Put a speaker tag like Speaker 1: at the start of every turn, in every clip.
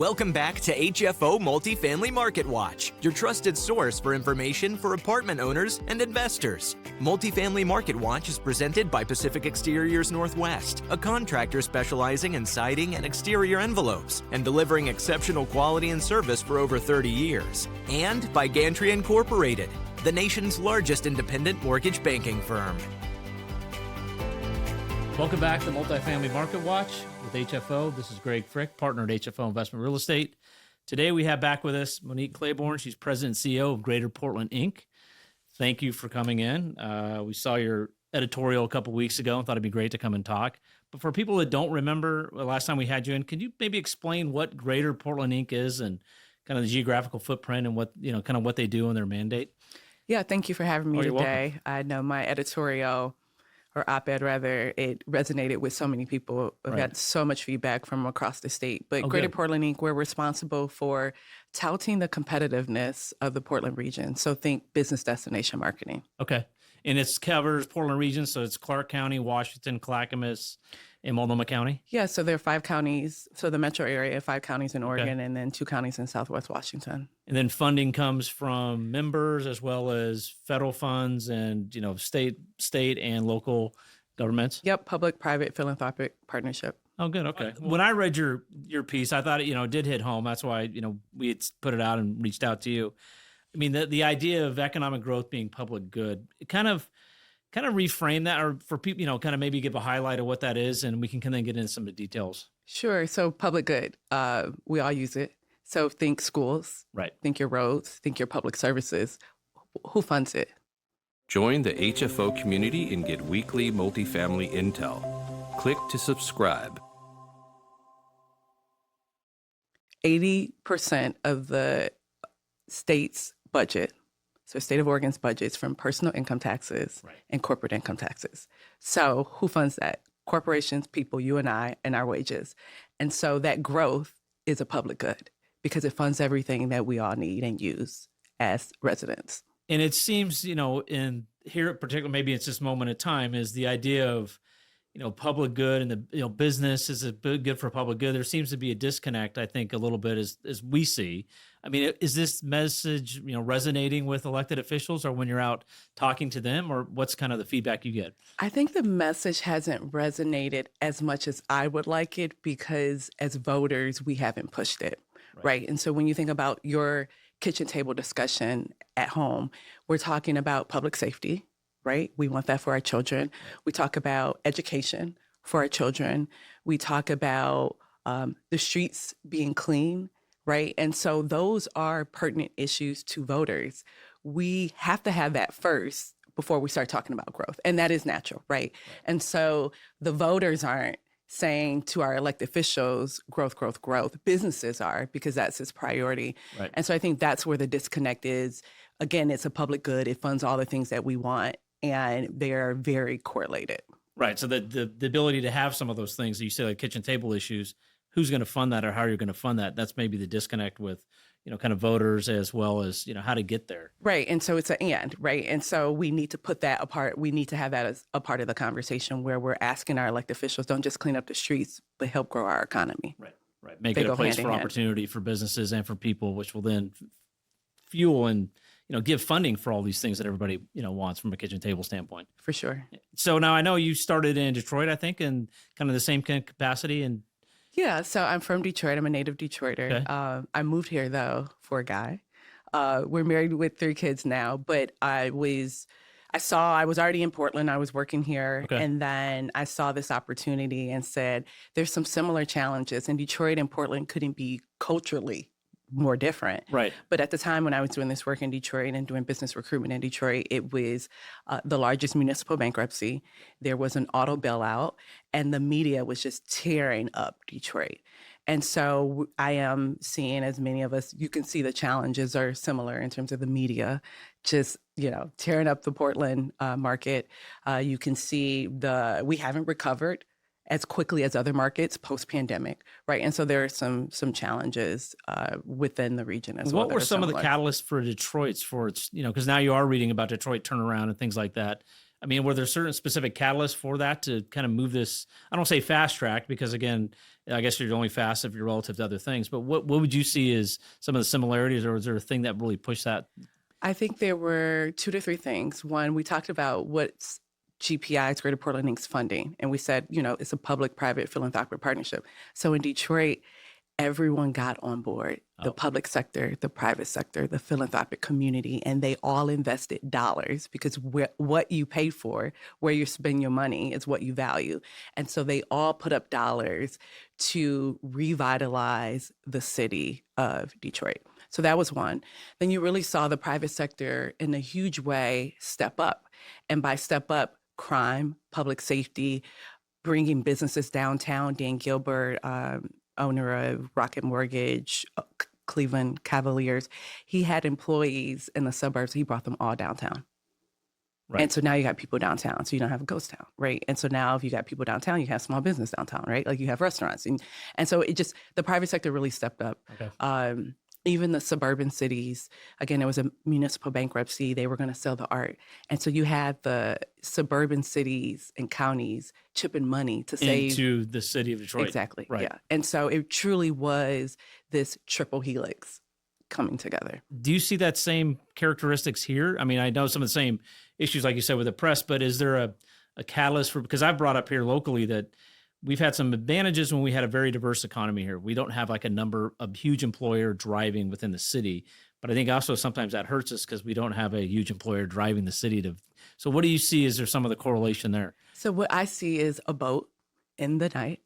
Speaker 1: Welcome back to HFO Multifamily Marketwatch, your trusted source for information for apartment owners and investors. Multifamily Marketwatch is presented by Pacific Exteriors Northwest, a contractor specializing in siding and exterior envelopes and delivering exceptional quality and service for over 30 years. And by Gantry Incorporated, the nation's largest independent mortgage banking firm.
Speaker 2: Welcome back to Multifamily Market Watch with HFO. This is Greg Frick, partner at HFO Investment Real Estate. Today we have back with us Monique Claiborne. She's president and CEO of Greater Portland, Inc. Thank you for coming in. We saw your editorial a couple weeks ago and thought it'd be great to come and talk. But for people that don't remember the last time we had you in, could you maybe explain what Greater Portland, Inc. is and kind of the geographical footprint and what, kind of what they do and their mandate?
Speaker 3: Yeah, thank you for having me
Speaker 2: you're
Speaker 3: today.
Speaker 2: welcome.
Speaker 3: I know my editorial, or op-ed rather, it resonated with so many people. I've had so much feedback from across the state. But Greater Portland, Inc., we're responsible for touting the competitiveness of the Portland region. So think business destination marketing.
Speaker 2: Okay. And it covers Portland region, so it's Clark County, Washington, Clackamas, and Multnomah County?
Speaker 3: Yeah, so there are 5 counties. So the metro area, 5 counties in Oregon, and then 2 counties in Southwest Washington.
Speaker 2: And then funding comes from members as well as federal funds and, state and local governments?
Speaker 3: Yep, public-private philanthropic partnership.
Speaker 2: Oh, good. Okay. When I read your piece, I thought it did hit home. That's why, we had put it out and reached out to you. I mean, the idea of economic growth being public good, it kind of reframe that, or for people, kind of maybe give a highlight of what that is, and we can then get into some of the details.
Speaker 3: Sure. So public good, we all use it. So think schools,
Speaker 2: right?
Speaker 3: Think your roads, think your public services. Who funds it?
Speaker 4: Join the HFO community and get weekly multifamily intel. Click to subscribe.
Speaker 3: 80% of the state's budget, so state of Oregon's budget, is from personal income taxes and corporate income taxes. So who funds that? Corporations, people, you and I, and our wages. And so that growth is a public good because it funds everything that we all need and use as residents.
Speaker 2: And it seems, in here, particularly maybe it's this moment in time, is the idea of, public good and the, business is a good for public good. There seems to be a disconnect, I think, a little bit as we see. I mean, is this message, resonating with elected officials or when you're out talking to them, or what's kind of the feedback you get?
Speaker 3: I think the message hasn't resonated as much as I would like it because as voters, we haven't pushed it, right? And so when you think about your kitchen table discussion at home, we're talking about public safety, right? We want that for our children. We talk about education for our children. We talk about the streets being clean, right? And so those are pertinent issues to voters. We have to have that first before we start talking about growth. And that is natural, right? And so the voters aren't saying to our elected officials, growth, growth, growth. Businesses are, because that's its priority. Right. And so I think that's where the disconnect is. Again, it's a public good. It funds all the things that we want, and they're very correlated.
Speaker 2: Right. So the ability to have some of those things that you say, like kitchen table issues, who's going to fund that or how you're going to fund that? That's maybe the disconnect with, kind of voters as well as, how to get there.
Speaker 3: Right. And so it's an and, right? And so we need to put that apart. We need to have that as a part of the conversation where we're asking our elected officials, don't just clean up the streets, but help grow our economy.
Speaker 2: Right. Make it a place for opportunity for businesses and for people, which will then fuel and, give funding for all these things that everybody, wants from a kitchen table standpoint.
Speaker 3: For sure.
Speaker 2: So now I know you started in Detroit, I think, in kind of the same capacity. And
Speaker 3: yeah, so I'm from Detroit. I'm a native Detroiter. Okay. I moved here, though, for a guy. We're married with 3 kids now, but I was already in Portland. I was working here. Okay. And then I saw this opportunity and said, there's some similar challenges. And Detroit and Portland couldn't be culturally more different.
Speaker 2: Right.
Speaker 3: But at the time when I was doing this work in Detroit and doing business recruitment in Detroit, it was the largest municipal bankruptcy. There was an auto bailout, and the media was just tearing up Detroit. And so I am seeing, as many of us, you can see the challenges are similar in terms of the media, just, tearing up the Portland market. You can see we haven't recovered as quickly as other markets post-pandemic, right? And so there are some challenges within the region as well.
Speaker 2: What were some of the catalysts for Detroit's, for its, because now you are reading about Detroit turnaround and things like that. I mean, were there certain specific catalysts for that to kind of move this? I don't say fast track because, again, I guess you're only fast if you're relative to other things. But what would you see as some of the similarities, or was there a thing that really pushed that?
Speaker 3: I think there were 2 to 3 things. One, we talked about what's GPI's Greater Portland Inc.'s funding, and we said, it's a public-private philanthropic partnership. So in Detroit, everyone got on board, the public sector, the private sector, the philanthropic community, and they all invested dollars because what you pay for, where you spend your money is what you value. And so they all put up dollars to revitalize the city of Detroit. So that was one. Then you really saw the private sector in a huge way step up. And by step up, crime, public safety, bringing businesses downtown. Dan Gilbert, owner of Rocket Mortgage, Cleveland Cavaliers, he had employees in the suburbs. He brought them all downtown. Right. And so now you got people downtown, so you don't have a ghost town, right? And so now if you got people downtown, you have small business downtown, right? Like you have restaurants. And so the private sector really stepped up. Okay. Even the suburban cities, again, there was a municipal bankruptcy. They were going to sell the art. And so you had the suburban cities and counties chipping money to save. Into
Speaker 2: the city of Detroit.
Speaker 3: Exactly,
Speaker 2: right.
Speaker 3: Yeah. And so it truly was this triple helix coming together.
Speaker 2: Do you see that same characteristics here? I mean, I know some of the same issues, like you said, with the press, but is there a catalyst for, because I've brought up here locally that we've had some advantages when we had a very diverse economy here. We don't have like a huge employer driving within the city, but I think also sometimes that hurts us because we don't have a huge employer driving the city to. So what do you see? Is there some of the correlation there?
Speaker 3: So what I see is a boat in the night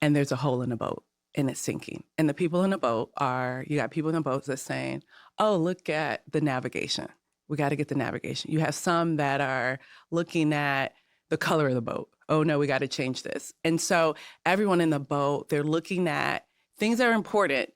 Speaker 3: and there's a hole in the boat and it's sinking. And the people in the boat you got people in the boats that's saying, oh, look at the navigation. We got to get the navigation. You have some that are looking at the color of the boat. Oh, no, we got to change this. And so everyone in the boat, they're looking at things that are important,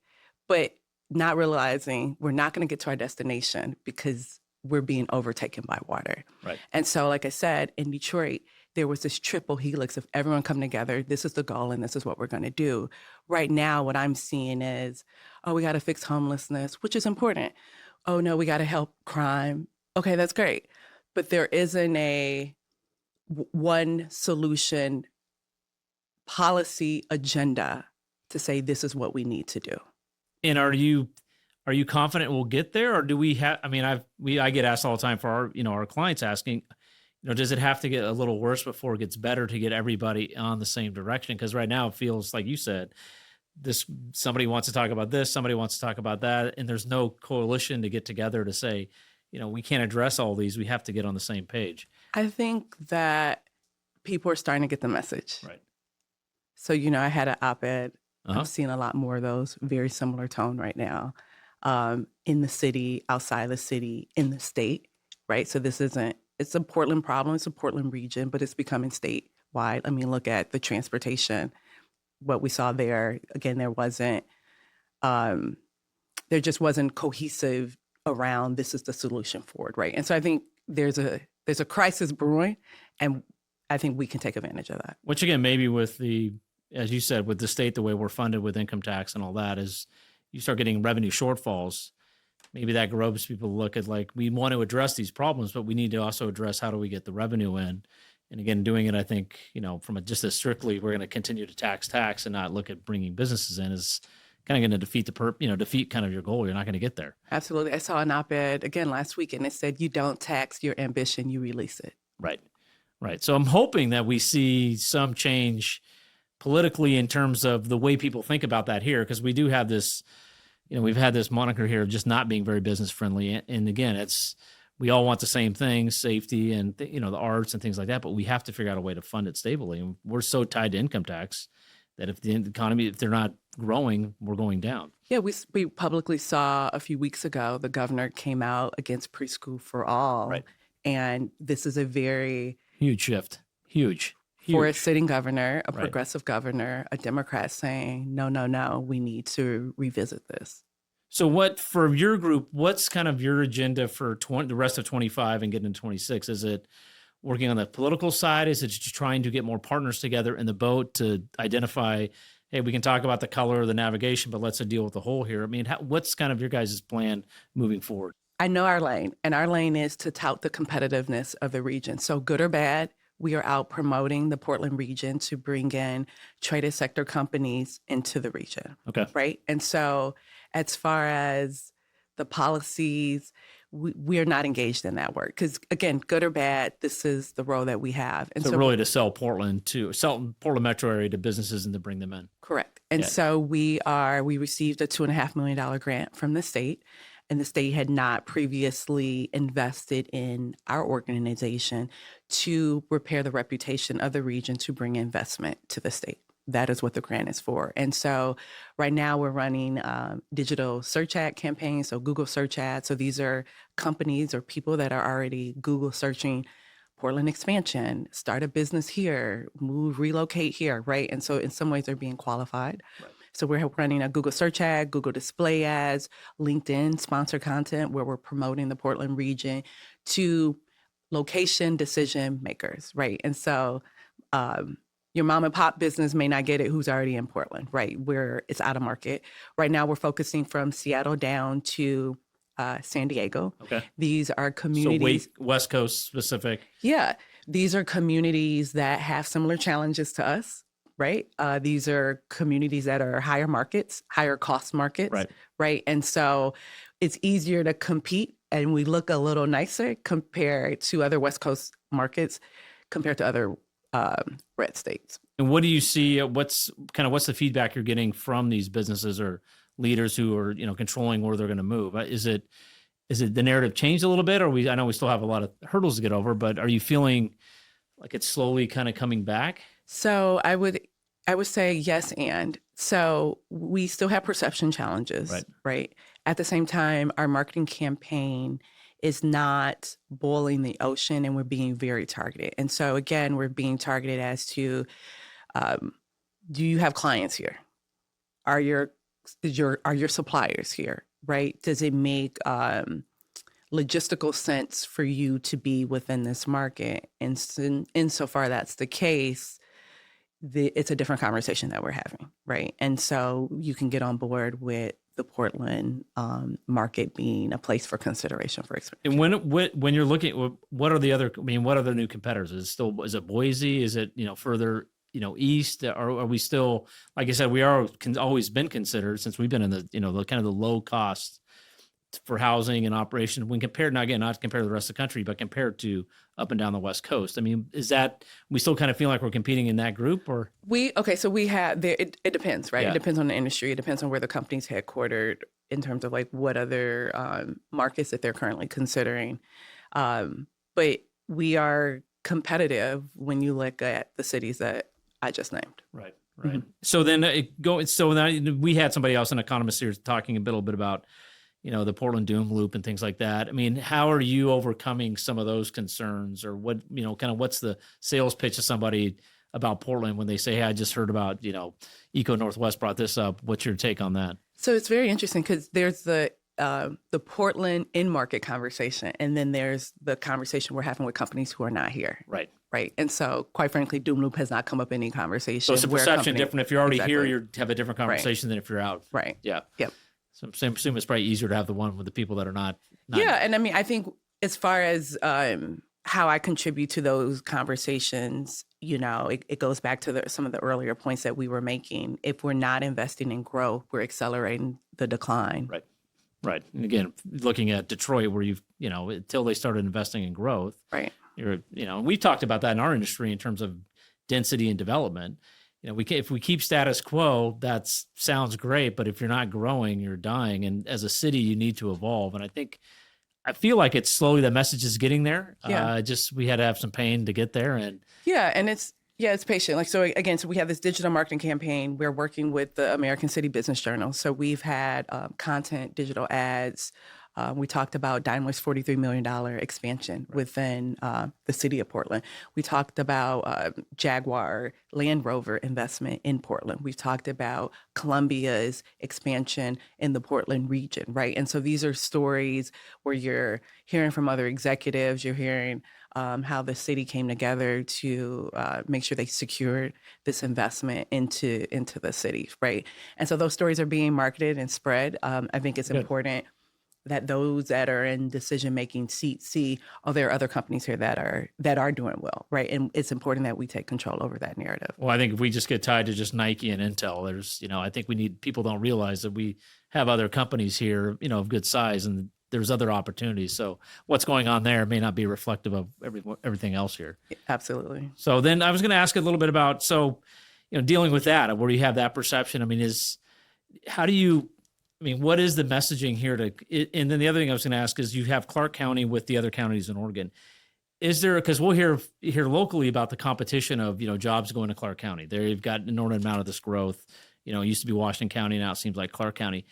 Speaker 3: but not realizing we're not going to get to our destination because we're being overtaken by water.
Speaker 2: Right.
Speaker 3: And so, like I said, in Detroit, there was this triple helix of everyone coming together. This is the goal and this is what we're going to do. Right now, what I'm seeing is, oh, we got to fix homelessness, which is important. Oh, no, we got to help crime. Okay, that's great. But there isn't a one solution policy agenda to say this is what we need to do.
Speaker 2: And are you confident we'll get there, or do we have? I mean, I get asked all the time for our clients asking, does it have to get a little worse before it gets better to get everybody on the same direction? Because right now it feels like you said, somebody wants to talk about this, somebody wants to talk about that, and there's no coalition to get together to say, we can't address all these. We have to get on the same page.
Speaker 3: I think that people are starting to get the message.
Speaker 2: Right.
Speaker 3: So, I had an op-ed. I'm seeing a lot more of those, very similar tone right now, in the city, outside the city, in the state, right? So it's a Portland problem. It's a Portland region, but it's becoming statewide. I mean, look at the transportation, what we saw there. Again, there just wasn't cohesive around this is the solution for it, right? And so I think there's a crisis brewing, and I think we can take advantage of that.
Speaker 2: Which again, maybe with as you said, with the state, the way we're funded with income tax and all that, is you start getting revenue shortfalls. Maybe that gropes people to look at like, we want to address these problems, but we need to also address how do we get the revenue in. And again, doing it, I think, from just as strictly, we're going to continue to tax and not look at bringing businesses in is kind of going to defeat kind of your goal. You're not going to get there.
Speaker 3: Absolutely. I saw an op-ed again last week, and it said, you don't tax your ambition, you release it.
Speaker 2: Right. So I'm hoping that we see some change politically in terms of the way people think about that here, because we do have this, we've had this moniker here of just not being very business friendly. And again, we all want the same things, safety and, the arts and things like that, but we have to figure out a way to fund it stably. And we're so tied to income tax that if the economy, if they're not growing, we're going down. Yeah,
Speaker 3: we publicly saw a few weeks ago, the governor came out against preschool for all.
Speaker 2: Right.
Speaker 3: And this is a very
Speaker 2: huge shift. Huge.
Speaker 3: For a sitting governor, a progressive governor, a Democrat saying, no, we need to revisit this.
Speaker 2: So for your group, what's kind of your agenda for the rest of 25 and getting into 26? Is it working on the political side? Is it just trying to get more partners together in the boat to identify, hey, we can talk about the color of the navigation, but let's deal with the whole here? I mean, what's kind of your guys' plan moving forward?
Speaker 3: I know our lane, and our lane is to tout the competitiveness of the region. So, good or bad, we are out promoting the Portland region to bring in traded sector companies into the region.
Speaker 2: Okay.
Speaker 3: Right. And so, as far as the policies, we are not engaged in that work because, again, good or bad, this is the role that we have. And
Speaker 2: So really to sell Portland metro area to businesses and to bring them in.
Speaker 3: Correct. And so we received a $2.5 million grant from the state, and the state had not previously invested in our organization to repair the reputation of the region to bring investment to the state. That is what the grant is for. And so right now we're running digital search ad campaigns, so Google search ads. So these are companies or people that are already Google searching Portland expansion, start a business here, relocate here, right? And so in some ways they're being qualified. Right. So we're running a Google search ad, Google display ads, LinkedIn sponsored content where we're promoting the Portland region to location decision makers, right? And so your mom and pop business may not get it who's already in Portland, right? Where it's out of market. Right now we're focusing from Seattle down to San Diego.
Speaker 2: Okay.
Speaker 3: These are communities.
Speaker 2: So West Coast specific.
Speaker 3: Yeah. These are communities that have similar challenges to us, right? These are communities that are higher markets, higher cost markets, right? And so it's easier to compete and we look a little nicer compared to other West Coast markets compared to other red states.
Speaker 2: And what do you see? What's the feedback you're getting from these businesses or leaders who are controlling where they're going to move? Is it the narrative changed a little bit, or I know we still have a lot of hurdles to get over, but are you feeling like it's slowly kind of coming back?
Speaker 3: So I would say yes, and so we still have perception challenges, right? At the same time, our marketing campaign is not boiling the ocean, and we're being very targeted. And so again, we're being targeted as to, do you have clients here? Are your suppliers here, right? Does it make logistical sense for you to be within this market? And insofar that's the case, it's a different conversation that we're having, right? And so you can get on board with the Portland market being a place for consideration for expansion.
Speaker 2: And when you're looking, what are the new competitors? Is it Boise? Is it further east? Are we still, like I said, we are always been considered since we've been in the the kind of the low cost for housing and operation when compared, now again, not compared to the rest of the country, but compared to up and down the West Coast. I mean, is that, we still kind of feel like we're competing in that group, or?
Speaker 3: So we have, it depends, right? Yeah. It depends on the industry. It depends on where the company's headquartered in terms of like what other markets that they're currently considering. But we are competitive when you look at the cities that I just named.
Speaker 2: Right. Mm-hmm. So then now we had somebody else, an economist here, talking a little bit about the Portland doom loop and things like that. I mean, how are you overcoming some of those concerns, or what, kind of what's the sales pitch to somebody about Portland when they say, hey, I just heard about, Eco Northwest brought this up. What's your take on that?
Speaker 3: So it's very interesting because there's the Portland in-market conversation, and then there's the conversation we're having with companies who are not here.
Speaker 2: Right.
Speaker 3: Right. And so, quite frankly, doom loop has not come up in any conversation.
Speaker 2: So it's a perception different. If you're already here, you have a different conversation than if you're out.
Speaker 3: Right.
Speaker 2: Yeah.
Speaker 3: Yep.
Speaker 2: So I assume it's probably easier to have the one with the people that are not.
Speaker 3: Yeah. And I mean, I think as far as how I contribute to those conversations, it goes back to some of the earlier points that we were making. If we're not investing in growth, we're accelerating the decline.
Speaker 2: Right. Right. And again, looking at Detroit, where until they started investing in growth.
Speaker 3: Right.
Speaker 2: We've talked about that in our industry in terms of density and development. If we keep status quo, that sounds great, but if you're not growing, you're dying. And as a city, you need to evolve. And I feel like it's slowly, the message is getting there.
Speaker 3: Yeah.
Speaker 2: We had to have some pain to get there. And
Speaker 3: it's patient. Like, so again, we have this digital marketing campaign. We're working with the American City Business Journal. So we've had content, digital ads. We talked about Daimler's $43 million expansion within the city of Portland. We talked about Jaguar Land Rover investment in Portland. We've talked about Columbia's expansion in the Portland region, right? And so these are stories where you're hearing from other executives, you're hearing how the city came together to make sure they secured this investment into the city, right? And so those stories are being marketed and spread. I think it's important that those that are in decision-making seats see, oh, there are other companies here that are doing well, right? And it's important that we take control over that narrative.
Speaker 2: Well, I think if we just get tied to just Nike and Intel, there's, I think people don't realize that we have other companies here, of good size, and there's other opportunities. So what's going on there may not be reflective of everything else here.
Speaker 3: Absolutely.
Speaker 2: So then I was going to ask a little bit about, dealing with that, where you have that perception. I mean, what is the messaging here and then the other thing I was going to ask is, you have Clark County with the other counties in Oregon. Is there, because we'll hear locally about the competition of, jobs going to Clark County. They've got an inordinate amount of this growth. It used to be Washington County, now it seems like Clark County.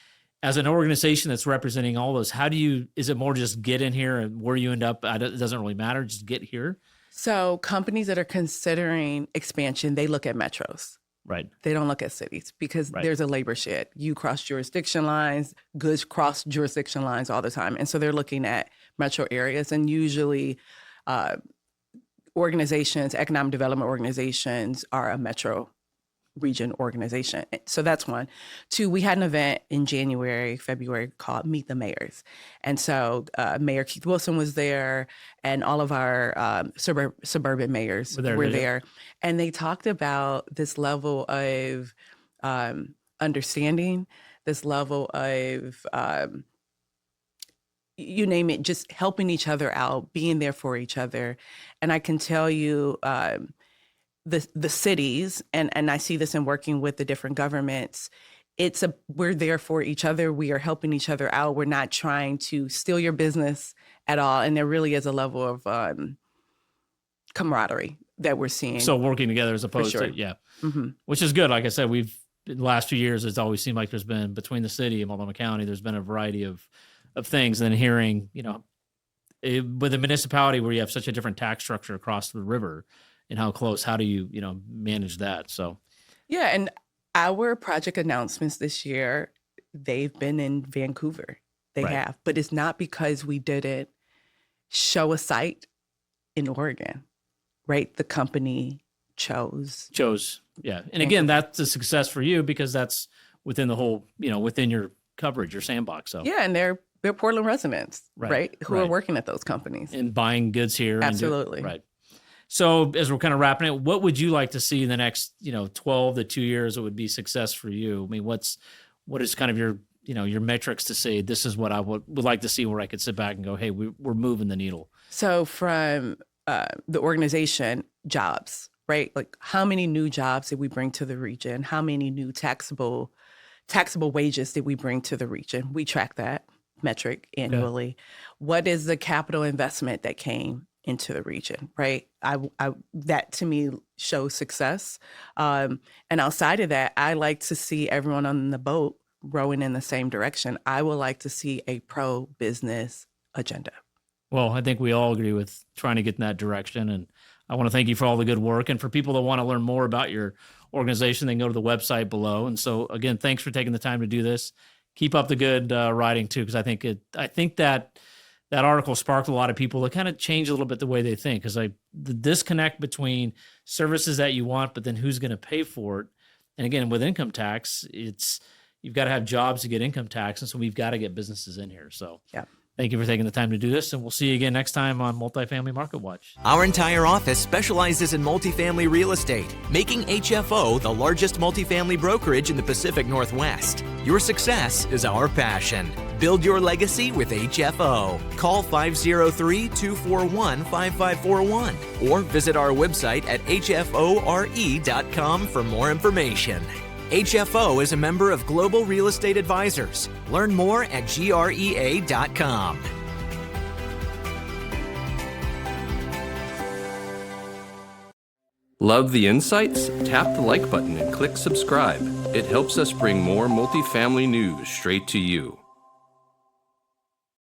Speaker 2: As an organization that's representing all those, is it more just get in here and where you end up, it doesn't really matter, just get here?
Speaker 3: So companies that are considering expansion, they look at metros.
Speaker 2: Right.
Speaker 3: They don't look at cities because there's a labor shed. You cross jurisdiction lines, goods cross jurisdiction lines all the time. And so they're looking at metro areas, and usually economic development organizations are a metro region organization. So that's one. Two, we had an event in February called Meet the Mayors. And so Mayor Keith Wilson was there, and all of our suburban mayors were there. And they talked about this level of understanding, this level of, you name it, just helping each other out, being there for each other. And I can tell you, the cities, and I see this in working with the different governments, we're there for each other. We are helping each other out. We're not trying to steal your business at all. And there really is a level of camaraderie that we're seeing.
Speaker 2: So working together as opposed to,
Speaker 3: Mm-hmm.
Speaker 2: Which is good. Like I said, in the last few years, it's always seemed like there's been, between the city and Multnomah County, there's been a variety of things. And hearing, with a municipality where you have such a different tax structure across the river, and how do you, manage that? So,
Speaker 3: yeah. And our project announcements this year, they've been in Vancouver. They have, but it's not because we didn't show a site in Oregon, right? The company chose.
Speaker 2: Yeah. And again, that's a success for you because that's within the whole, within your coverage, your sandbox. So
Speaker 3: yeah. And they're Portland residents, right? Who are working at those companies.
Speaker 2: And buying goods here.
Speaker 3: Absolutely.
Speaker 2: Right. So as we're kind of wrapping it, what would you like to see in the next, 12 to 2 years that would be success for you? I mean, what is kind of your, your metrics to say, this is what I would like to see, where I could sit back and go, hey, we're moving the needle? So
Speaker 3: from the organization, jobs, right? Like, how many new jobs did we bring to the region? How many new taxable wages did we bring to the region? We track that metric annually. Okay. What is the capital investment that came into the region, right? That to me shows success. And outside of that, I like to see everyone on the boat rowing in the same direction. I would like to see a pro-business agenda.
Speaker 2: Well, I think we all agree with trying to get in that direction. And I want to thank you for all the good work. And for people that want to learn more about your organization, they can go to the website below. And so again, thanks for taking the time to do this. Keep up the good writing too, because I think that article sparked a lot of people to kind of change a little bit the way they think, because the disconnect between services that you want, but then who's going to pay for it. And again, with income tax, you've got to have jobs to get income tax. And so we've got to get businesses in here. So yeah. Thank you for taking the time to do this, and we'll see you again next time on Multifamily Market Watch.
Speaker 1: Our entire office specializes in multifamily real estate, making HFO the largest multifamily brokerage in the Pacific Northwest. Your success is our passion. Build your legacy with HFO. Call 503-241-5541 or visit our website at hfore.com for more information. HFO is a member of Global Real Estate Advisors. Learn more at GREA.com.
Speaker 4: Love the insights? Tap the like button and click subscribe. It helps us bring more multifamily news straight to you.